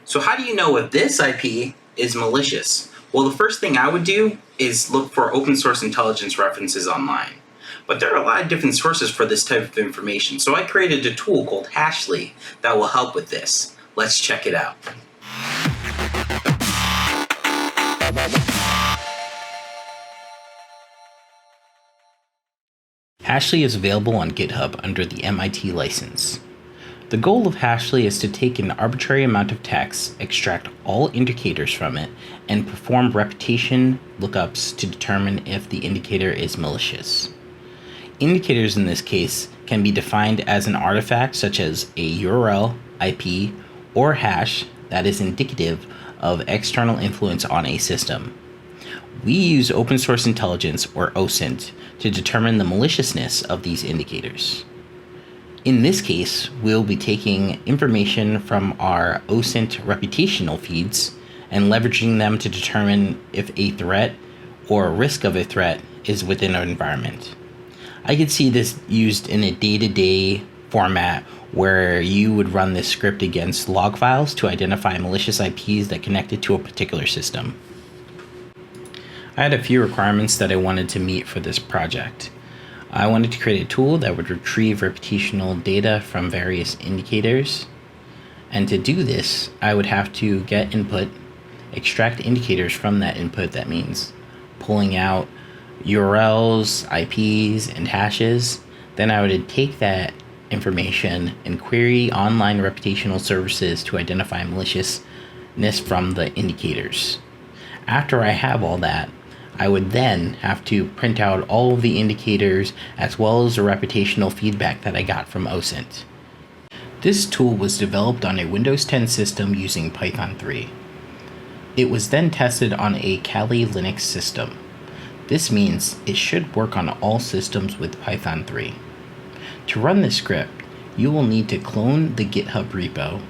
So how do you know if this IP is malicious? Well, the first thing I would do is look for open source intelligence references online. But there are a lot of different sources for this type of information, so I created a tool called Hashlee that will help with this. Let's check it out. Hashlee is available on GitHub under the MIT license. The goal of Hashlee is to take an arbitrary amount of text, extract all indicators from it, and perform reputation lookups to determine if the indicator is malicious. Indicators in this case can be defined as an artifact such as a URL, IP, or hash that is indicative of external influence on a system. We use open source intelligence, or OSINT, to determine the maliciousness of these indicators. In this case, we'll be taking information from our OSINT reputational feeds and leveraging them to determine if a threat or risk of a threat is within our environment. I could see this used in a day-to-day format where you would run this script against log files to identify malicious IPs that connected to a particular system. I had a few requirements that I wanted to meet for this project. I wanted to create a tool that would retrieve reputational data from various indicators. And to do this, I would have to get input, extract indicators from that input. That means pulling out URLs, IPs, and hashes. Then I would take that information and query online reputational services to identify maliciousness from the indicators. After I have all that, I would then have to print out all of the indicators as well as the reputational feedback that I got from OSINT. This tool was developed on a Windows 10 system using Python 3. It was then tested on a Kali Linux system. This means it should work on all systems with Python 3. To run this script, you will need to clone the GitHub repo,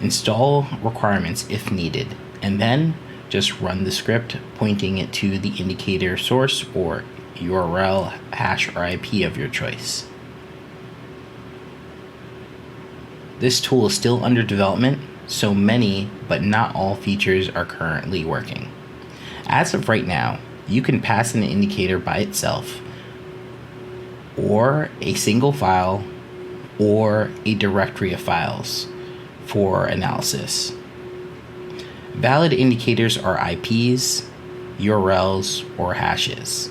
install requirements if needed, and then just run the script pointing it to the indicator source or URL, hash, or IP of your choice. This tool is still under development, so many but not all features are currently working. As of right now, you can pass an indicator by itself, or a single file, or a directory of files for analysis. Valid indicators are IPs, URLs, or hashes.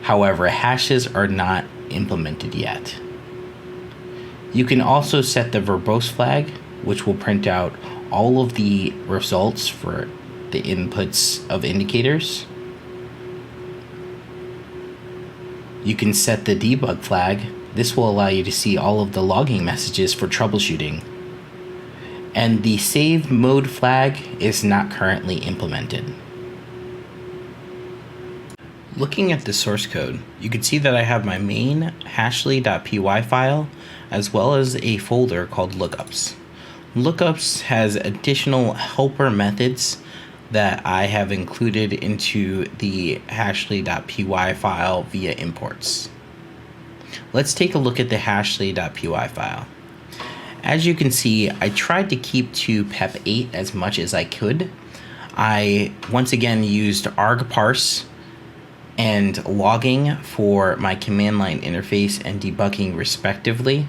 However, hashes are not implemented yet. You can also set the verbose flag, which will print out all of the results for the inputs of indicators. You can set the debug flag. This will allow you to see all of the logging messages for troubleshooting. And the save mode flag is not currently implemented. Looking at the source code, you can see that I have my main hashlee.py file as well as a folder called lookups. Lookups has additional helper methods that I have included into the hashlee.py file via imports. Let's take a look at the hashlee.py file. As you can see, I tried to keep to PEP 8 as much as I could. I once again used argparse and logging for my command line interface and debugging respectively.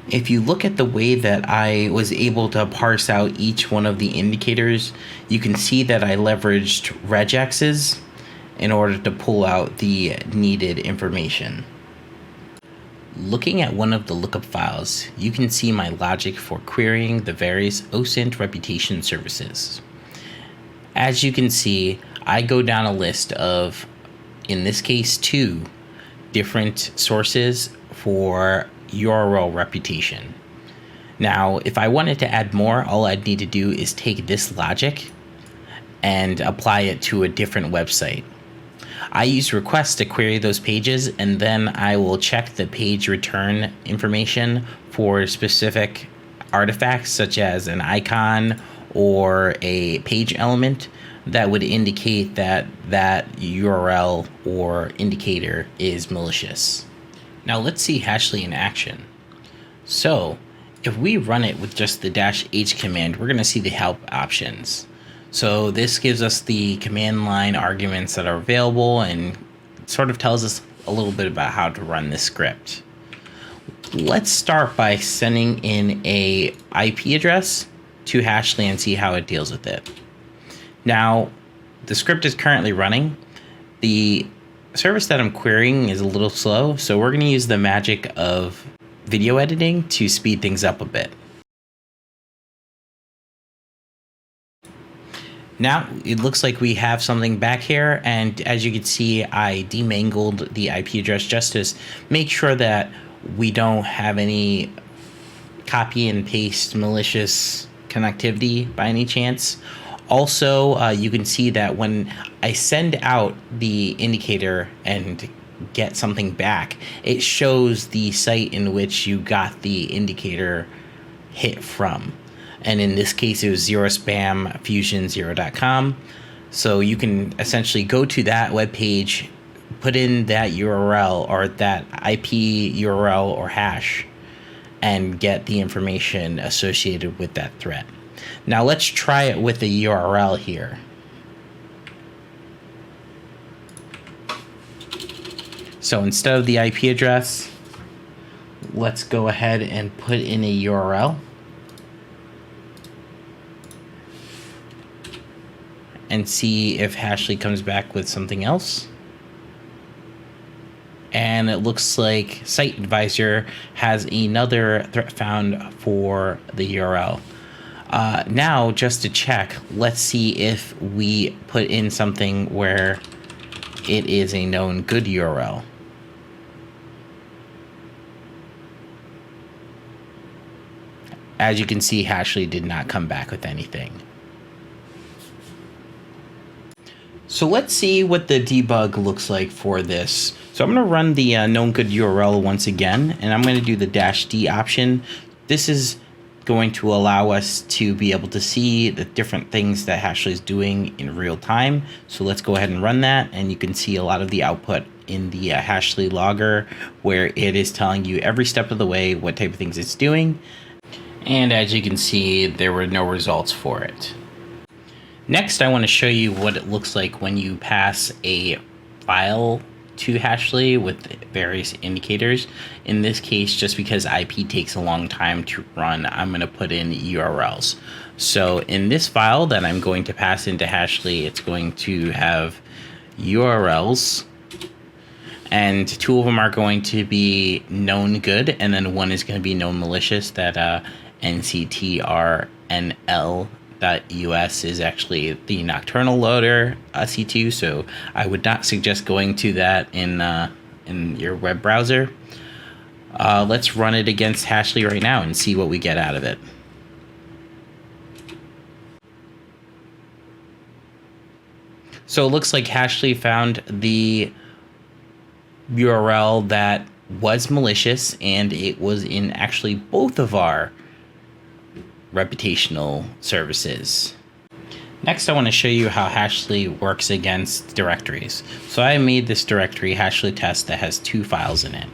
If you look at the way that I was able to parse out each one of the indicators, you can see that I leveraged regexes in order to pull out the needed information. Looking at one of the lookup files, you can see my logic for querying the various OSINT reputation services. As you can see, I go down a list of, in this case, 2 different sources for URL reputation. Now, if I wanted to add more, all I'd need to do is take this logic and apply it to a different website. I use requests to query those pages, and then I will check the page return information for specific artifacts such as an icon or a page element that would indicate that that URL or indicator is malicious. Now let's see Hashlee in action. So If we run it with just the -h command, we're going to see the help options. So this gives us the command line arguments that are available and sort of tells us a little bit about how to run this script. Let's start by sending in a IP address to Hashlee and see how it deals with it. Now, the script is currently running. The service that I'm querying is a little slow, so we're going to use the magic of video editing to speed things up a bit. Now it looks like we have something back here, and as you can see, I demangled the IP address just to make sure that we don't have any copy and paste malicious connectivity by any chance. Also, you can see that when I send out the indicator and get something back, it shows the site in which you got the indicator hit from. And in this case, it was zerospamfusion0.com. So you can essentially go to that web page, put in that URL or that IP URL or hash, and get the information associated with that threat. Now let's try it with the URL here. So instead of the IP address, let's go ahead and put in a URL. And see if Hashlee comes back with something else. And it looks like Site Advisor has another threat found for the URL. Now, just to check, let's see if we put in something where it is a known good URL. As you can see, Hashlee did not come back with anything. So let's see what the debug looks like for this. So I'm going to run the known good URL once again, and I'm going to do the -d option. This is going to allow us to be able to see the different things that Hashlee is doing in real time. So let's go ahead and run that, and you can see a lot of the output in the Hashlee logger, where it is telling you every step of the way what type of things it's doing. And as you can see, there were no results for it. Next, I want to show you what it looks like when you pass a file to Hashlee with various indicators. In this case, just because IP takes a long time to run, I'm going to put in URLs. So in this file that I'm going to pass into Hashlee, it's going to have URLs, and two of them are going to be known good, and then one is going to be known malicious. That nctrnl.us is actually the nocturnal loader C2, so I would not suggest going to that in your web browser. Let's run it against Hashlee right now and see what we get out of it. So it looks like Hashlee found the URL that was malicious, and it was in actually both of our reputational services. Next, I want to show you how Hashlee works against directories. So I made this directory Hashlee test that has two files in it.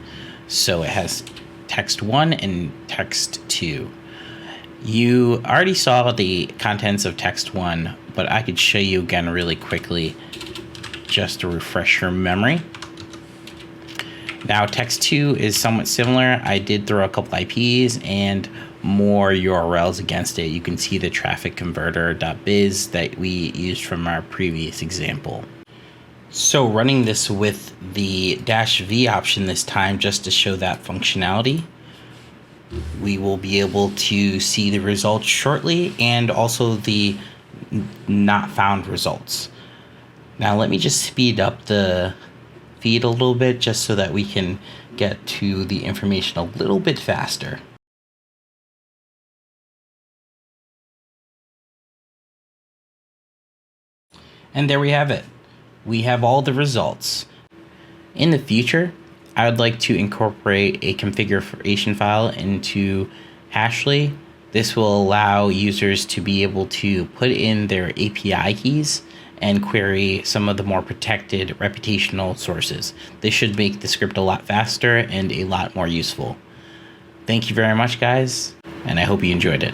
So it has text1 and text2. You already saw the contents of text1, but I could show you again really quickly just to refresh your memory. Now, text2 is somewhat similar. I did throw a couple IPs and more URLs against it. You can see the traffic converter.biz that we used from our previous example. So running this with the -v option this time, just to show that functionality, we will be able to see the results shortly, and also the not found results. Now let me just speed up the feed a little bit just so that we can get to the information a little bit faster. And there we have it. We have all the results. In the future, I would like to incorporate a configuration file into Hashlee. This will allow users to be able to put in their API keys and query some of the more protected reputational sources. This should make the script a lot faster and a lot more useful. Thank you very much, guys. and I hope you enjoyed it.